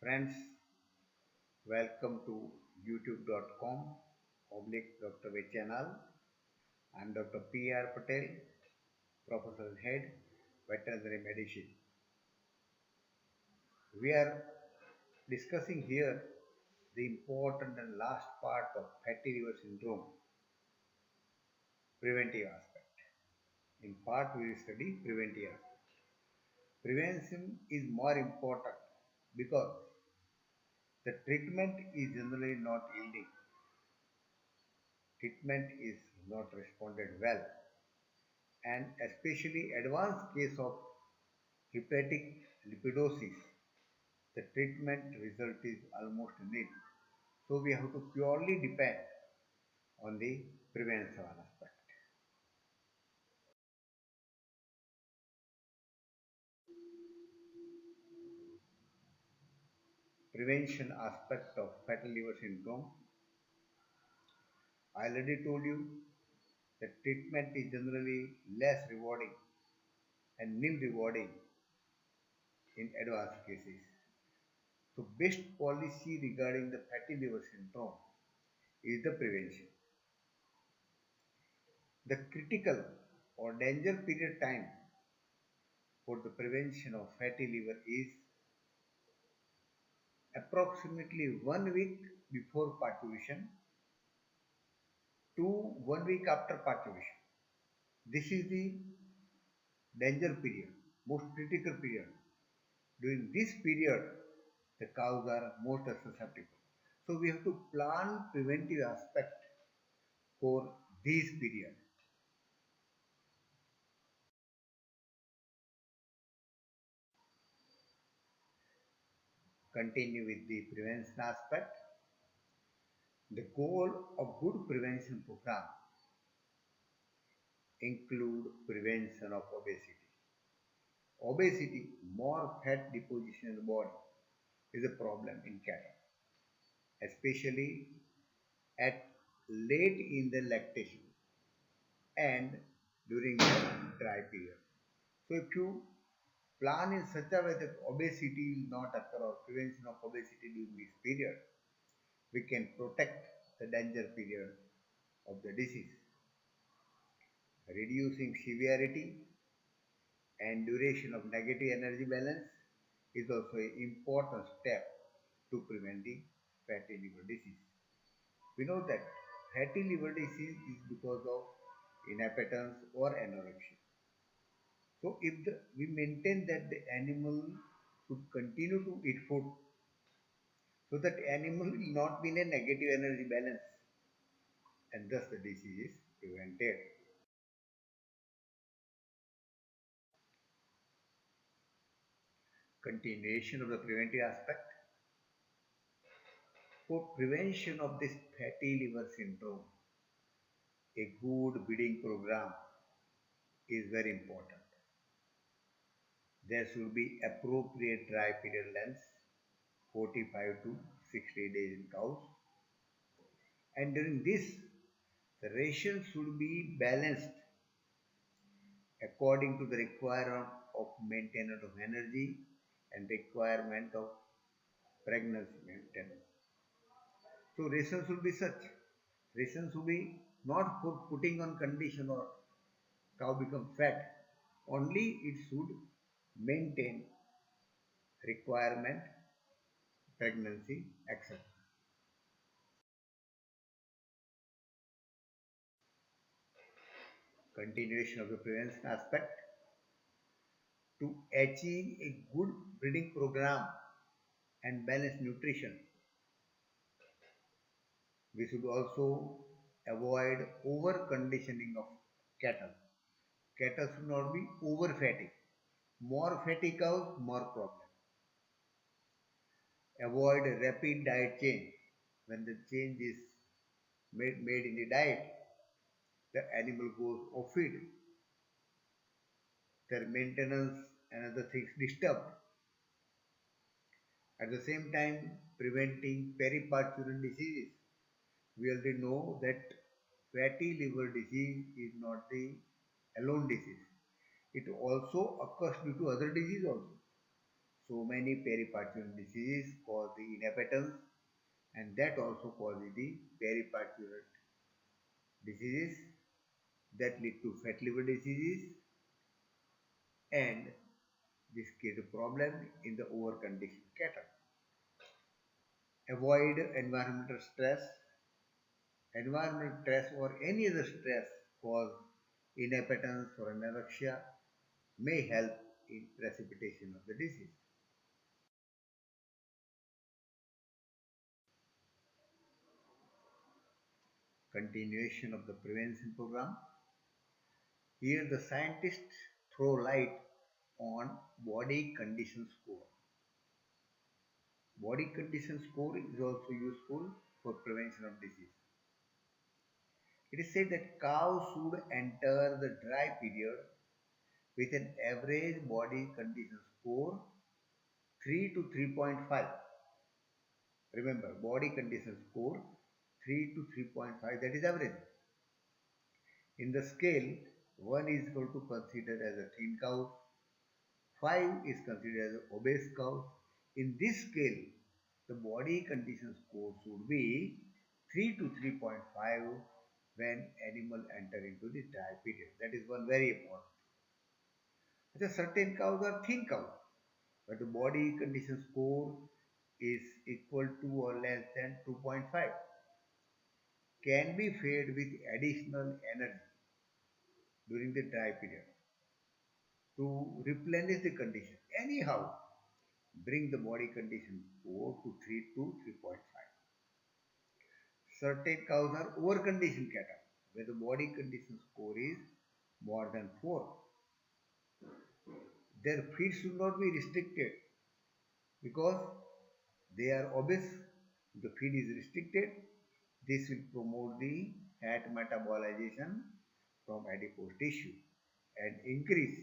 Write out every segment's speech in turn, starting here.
Friends, welcome to youtube.com oblique Dr. V channel. I'm Dr. P.R. Patel, Professor Head, Veterinary Medicine. We are discussing here the important and last part of fatty liver syndrome, preventive aspect. In part, we will study preventive aspect. Prevention is more important because the treatment is generally not yielding. Treatment is not responded well, and especially advanced case of hepatic lipidosis, the treatment result is almost nil. So we have to purely depend on the prevention aspect. Prevention aspect of fatty liver syndrome. I already told you that treatment is generally less rewarding and nil rewarding in advanced cases. So best policy regarding the fatty liver syndrome is the prevention. The critical or danger period time for the prevention of fatty liver is approximately 1 week before parturition to 1 week after parturition. This is the danger period, most critical period. During this period, the cows are most susceptible. So we have to plan preventive aspect for this period. Continue with the prevention aspect. The goal of good prevention program include prevention of obesity. Obesity, more fat deposition in the body, is a problem in cattle, especially at late in the lactation and during the dry period. So if you plan in such a way that obesity will not occur or prevention of obesity during this period, we can protect the danger period of the disease. Reducing severity and duration of negative energy balance is also an important step to prevent the fatty liver disease. We know that fatty liver disease is because of inaptitude or anorexia. So if we maintain that the animal should continue to eat food, so that animal will not be in a negative energy balance, and thus the disease is prevented. Continuation of the preventive aspect. For prevention of this fatty liver syndrome, a good breeding program is very important. There should be appropriate dry period lengths, 45 to 60 days in cows. And during this, the ration should be balanced according to the requirement of maintenance of energy and requirement of pregnancy maintenance. So ration should be such. Ration should be not for putting on condition or cow become fat. Only it should maintain requirement, pregnancy, etc. Continuation of the prevention aspect. To achieve a good breeding program and balanced nutrition, we should also avoid over conditioning of cattle. Cattle should not be over fatty. More fatty cows, more problem. Avoid a rapid diet change. When the change is made in the diet, the animal goes off feed. Their maintenance and other things disturbed. At the same time, preventing periparturient diseases. We already know that fatty liver disease is not the alone disease. It also occurs due to other disease also. So many periparturient diseases cause the inaptence, and that also causes the periparturient diseases that lead to fat liver diseases, and this creates a problem in the overconditioned cattle. Avoid environmental stress. Environmental stress or any other stress cause inaptence or anorexia may help in precipitation of the disease. Continuation of the prevention program. Here the scientists throw light on body condition score. Body condition score is also useful for prevention of disease. It is said that cows should enter the dry period with an average body condition score 3 to 3.5. Remember, body condition score 3 to 3.5, that is average. In the scale, 1 is equal to considered as a thin cow, 5 is considered as an obese cow. In this scale, the body condition score should be 3 to 3.5 when animal enter into the dry period. That is one very important. The certain cows are thin cows, but the body condition score is equal to or less than 2.5, can be fed with additional energy during the dry period to replenish the condition. Anyhow, bring the body condition score to 3 to 3.5. Certain cows are over-conditioned cattle, where the body condition score is more than 4. Their feed should not be restricted because they are obese. The feed is restricted. This will promote the fat metabolization from adipose tissue and increase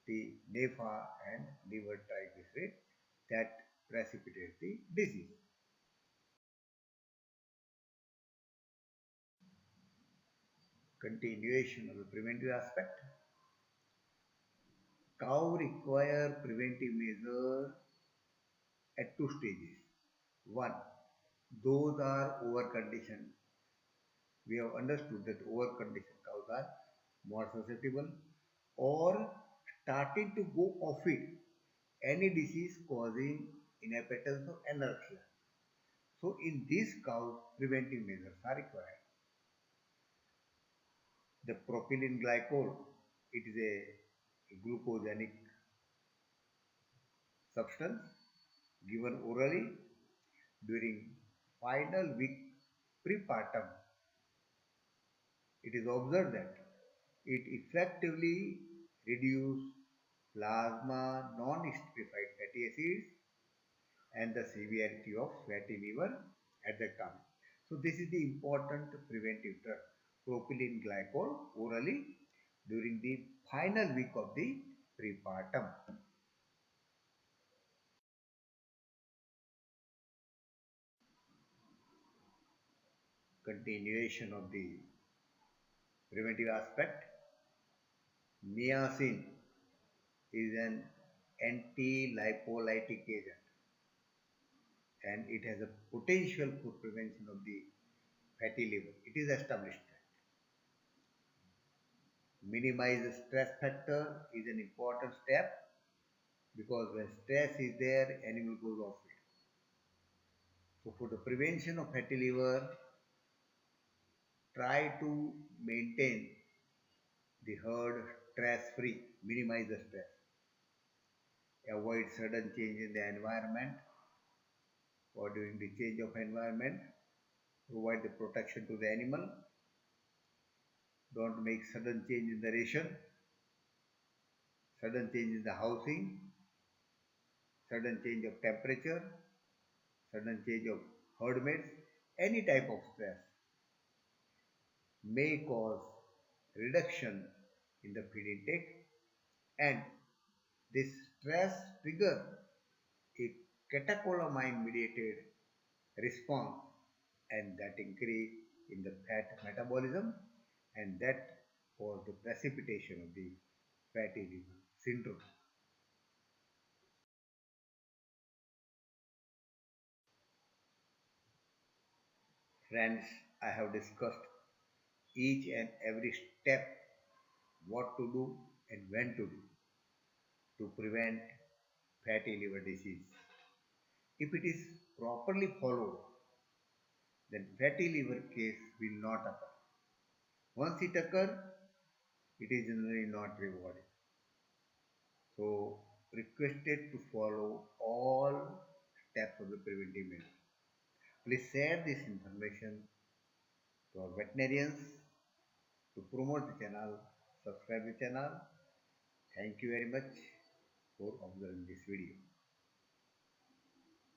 the NEFA and liver triglyceride that precipitate the disease. Continuation of the preventive aspect. Cow require preventive measures at two stages. One, those are over conditioned. We have understood that over conditioned cows are more susceptible or starting to go off it. Any disease causing inaptence or anorexia. So in these cows, preventive measures are required. The propylene glycol, it is a glucogenic substance given orally during final week prepartum. It is observed that it effectively reduces plasma non-esterified fatty acids and the severity of fatty liver at that time. So this is the important preventive drug, propylene glycol orally during the final week of the prepartum. Continuation of the preventive aspect. Niacin is an anti-lipolytic agent and it has a potential for prevention of the fatty liver. It is established that minimize the stress factor is an important step because when stress is there, animal goes off it. So for the prevention of fatty liver, try to maintain the herd stress free, minimize the stress, avoid sudden change in the environment or during the change of environment, provide the protection to the animal, don't make sudden change in the ration, sudden change in the housing, sudden change of temperature, sudden change of herd mates, any type of stress may cause reduction in the feed intake and this stress trigger a catecholamine mediated response and that increase in the fat metabolism and that cause the precipitation of the fatty liver syndrome. Friends, I have discussed each and every step, what to do and when to do to prevent fatty liver disease. If it is properly followed, then fatty liver case will not occur. Once it occurs, it is generally not rewarded. So, requested to follow all steps of the preventive measure. Please share this information to our veterinarians to promote the channel, subscribe the channel. Thank you very much for observing this video.